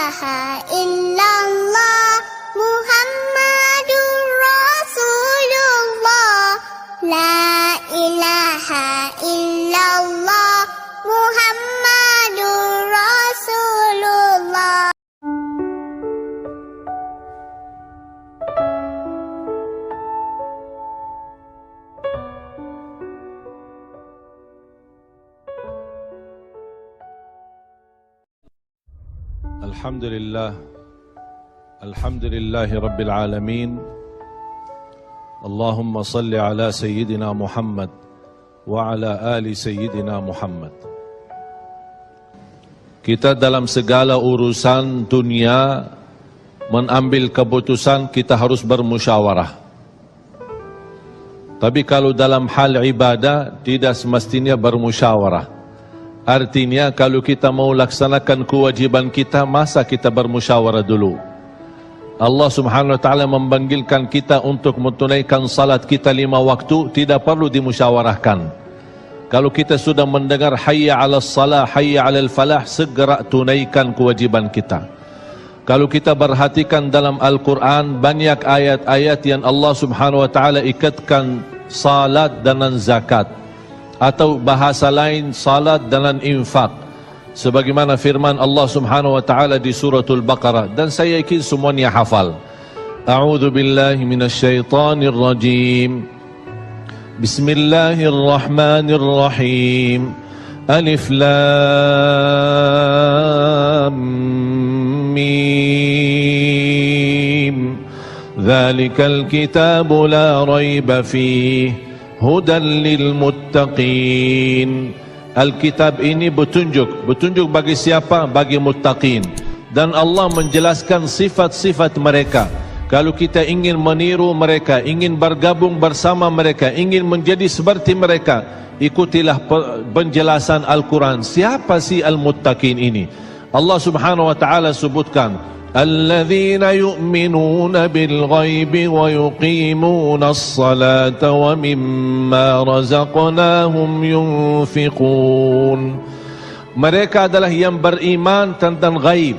ilaha illallah Muhammadur Rasulullah. La ilaha illallah Muhammadur Rasulullah. Alhamdulillahi Rabbil Alamin. Allahumma salli ala Sayyidina Muhammad wa ala ali Sayyidina Muhammad. Kita dalam segala urusan dunia mengambil keputusan kita harus bermusyawarah. Tapi kalau dalam hal ibadah tidak semestinya bermusyawarah. Artinya kalau kita mau laksanakan kewajiban kita, masa kita bermusyawarah dulu? Allah Subhanahu wa taala memanggilkan kita untuk menunaikan salat kita 5 waktu, tidak perlu dimusyawarahkan. Kalau kita sudah mendengar hayya 'alas salah, hayya 'alal falah, segera tunaikan kewajiban kita. Kalau kita perhatikan dalam Al-Quran, banyak ayat-ayat yang Allah Subhanahu wa taala ikatkan salat dengan zakat, atau bahasa lain salat dengan infak, sebagaimana firman Allah Subhanahu wa taala di suratul Baqarah, dan saya yakin semuanya hafal. A'udzu billahi minasyaitonir rajim. Bismillahirrahmanirrahim. Alif lam mim. Dzalikal kitabu la raiba fihi hudan lil muttaqin. Alkitab ini petunjuk bagi siapa? Bagi muttaqin. Dan Allah menjelaskan sifat-sifat mereka. Kalau kita ingin meniru mereka, ingin bergabung bersama mereka, ingin menjadi seperti mereka, ikutilah penjelasan Al-Quran. Siapa sih al-muttaqin ini? Allah Subhanahu wa taala sebutkan, alladzina yu'minuna bil ghaibi wa yuqimuna as-salata wa mimma razaqnahum yunfiqun. Mereka adalah yang beriman tentang ghaib.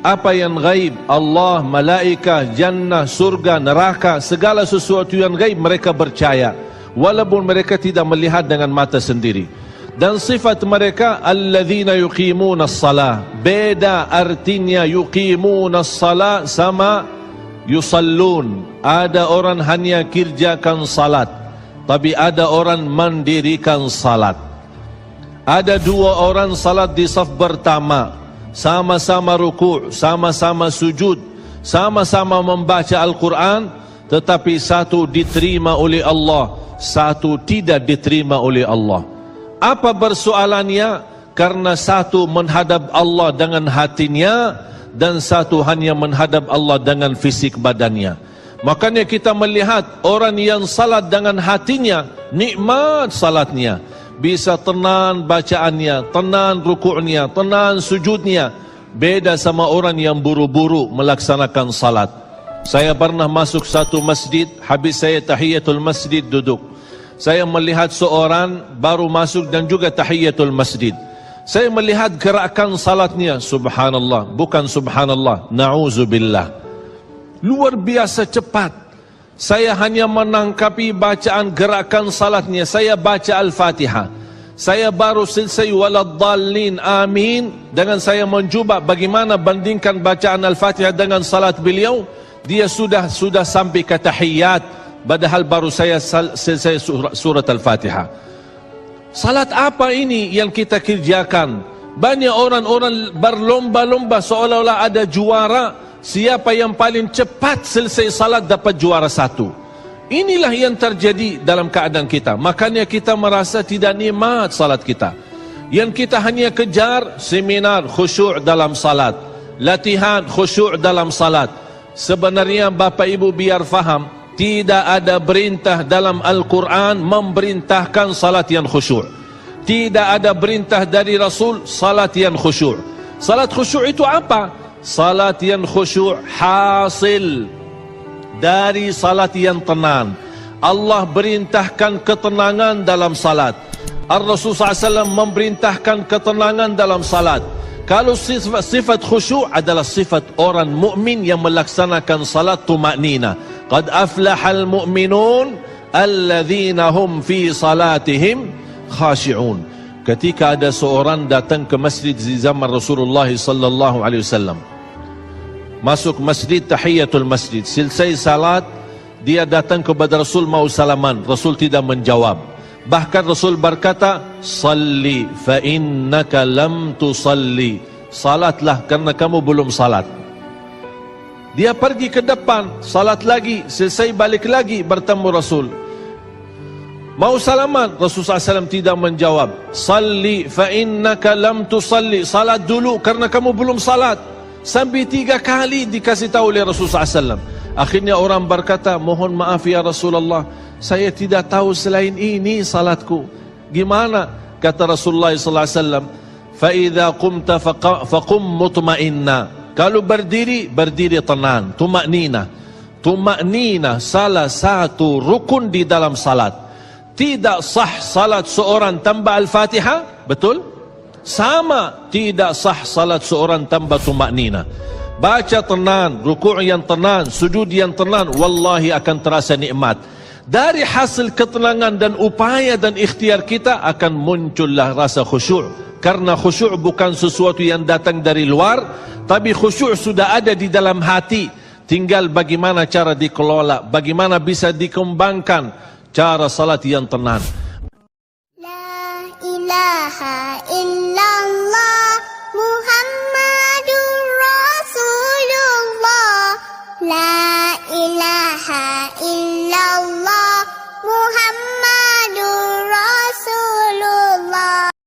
Apa yang ghaib? Allah, malaikah, jannah, surga, neraka, segala sesuatu yang ghaib mereka percaya, walaupun mereka tidak melihat dengan mata sendiri. Dan sifat mereka alladzina yuqimuna as-salah. Beda artinya yuqimuna as-salah sama yusallun. Ada orang hanya kerjakan salat, tapi ada orang mendirikan salat. Ada 2 orang salat di saf pertama, sama-sama ruku', sama-sama sujud, sama-sama membaca Al-Quran, tetapi satu diterima oleh Allah, satu tidak diterima oleh Allah. Apa persoalannya? Karena satu menghadap Allah dengan hatinya, dan satu hanya menghadap Allah dengan fisik badannya. Makanya kita melihat orang yang salat dengan hatinya, nikmat salatnya, bisa tenang bacaannya, tenang rukuknya, tenang sujudnya. Beda sama orang yang buru-buru melaksanakan salat. Saya pernah masuk satu masjid, habis saya tahiyatul masjid duduk. Saya melihat seorang baru masuk dan juga tahiyatul masjid. Saya melihat gerakan salatnya, subhanallah, bukan subhanallah, na'udzubillah, luar biasa cepat. Saya hanya menangkapi bacaan gerakan salatnya. Saya baca Al-Fatihah, saya baru selesai waladdallin amin, dengan saya mencuba bagaimana bandingkan bacaan Al-Fatihah dengan salat beliau, dia sudah sampai ke tahiyat, padahal baru saya selesai surat Al-Fatihah. Salat apa ini yang kita kerjakan? Banyak orang-orang berlomba-lomba seolah-olah ada juara. Siapa yang paling cepat selesai salat dapat juara 1. Inilah yang terjadi dalam keadaan kita. Makanya kita merasa tidak nikmat salat kita. Yang kita hanya kejar seminar khusyuk dalam salat, latihan khusyuk dalam salat. Sebenarnya Bapak Ibu biar faham, tidak ada perintah dalam Al-Quran memerintahkan salat yang khusyuk. Tidak ada perintah dari Rasul salat yang khusyuk. Salat khusyuk itu apa? Salat yang khusyuk hasil dari salat yang tenang. Allah perintahkan ketenangan dalam salat. Ar-Rasul SAW memerintahkan ketenangan dalam salat. Kalau sifat khusyuk adalah sifat orang mukmin yang melaksanakan salat tuma'nina. Qad aflahal mu'minun alladzina hum fi salatihim khashi'un. Ketika ada seorang datang ke masjid di zaman Rasulullah sallallahu alaihi wasallam, masuk masjid, tahiyatul masjid, selesai salat, dia datang kepada Rasul mau salaman, Rasul tidak menjawab. Bahkan Rasul berkata, salli fa innaka lam tusalli, salatlah karena kamu belum salat. Dia pergi ke depan, salat lagi, selesai balik lagi bertemu Rasul, mau salaman, Rasul SAW tidak menjawab. Salli fa innaka lam tusalli, salat dulu karena kamu belum salat. Sampai 3 kali dikasih tahu oleh Rasul SAW. Akhirnya orang berkata, mohon maaf ya Rasulullah, saya tidak tahu selain ini salatku. Gimana? Kata Rasulullah SAW, fa idza qumta faqum mutma'inna. Kalau berdiri, berdiri tenang, tuma'nina. Tuma'nina salah satu rukun di dalam salat. Tidak sah salat seorang tanpa Al-Fatihah, betul? Sama tidak sah salat seorang tanpa tuma'nina. Baca tenang, rukuk yang tenang, sujud yang tenang, wallahi akan terasa nikmat. Dari hasil ketenangan dan upaya dan ikhtiar kita akan muncullah rasa khusyuk. Karena khusyuk bukan sesuatu yang datang dari luar, tapi khusyuk sudah ada di dalam hati. Tinggal bagaimana cara dikelola, bagaimana bisa dikembangkan cara salat yang tenang. La ilaha illallah.